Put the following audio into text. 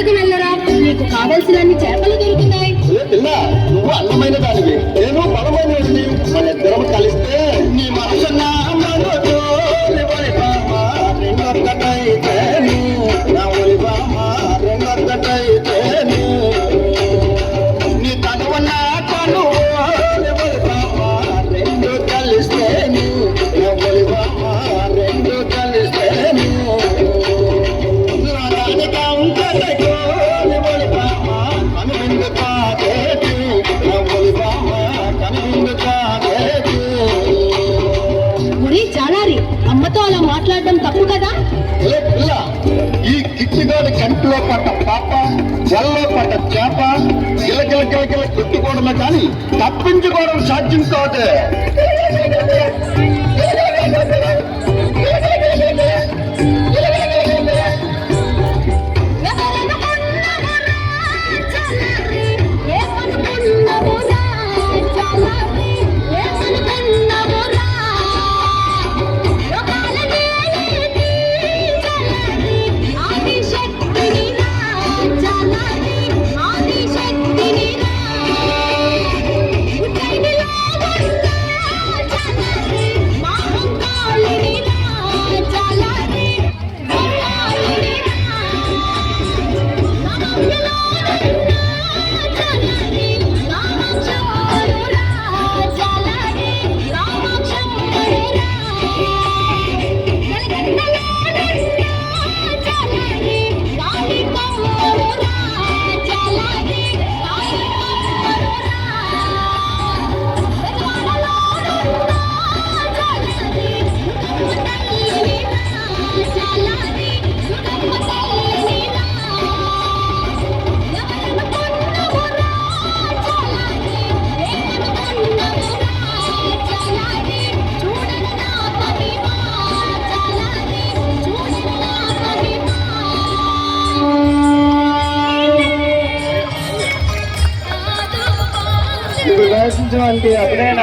ముందుకు వెళ్ళరా, నీకు కావలసినన్ని చేపలు దొరుకుతాయి. నువ్వు అందమైన దానివి, నేను బలమైన వాడిని. మన ఇద్దరం కలిస్తే నీ మనసున్న నీ తనవన్న కను రెండు కలిస్తే రెండు కలిస్తే ఒరే చాలారి, అమ్మతో అలా మాట్లాడడం తప్పు కదా. ఈ కిచ్చిగాడి కంటిలో పడ్డ పాప, జల్లో పడ్డ చేప గిలగిల కొట్టుకోవడమే కానీ తప్పించుకోవడం సాధ్యం కాదు. ప్రదర్శించడానికి అప్పుడే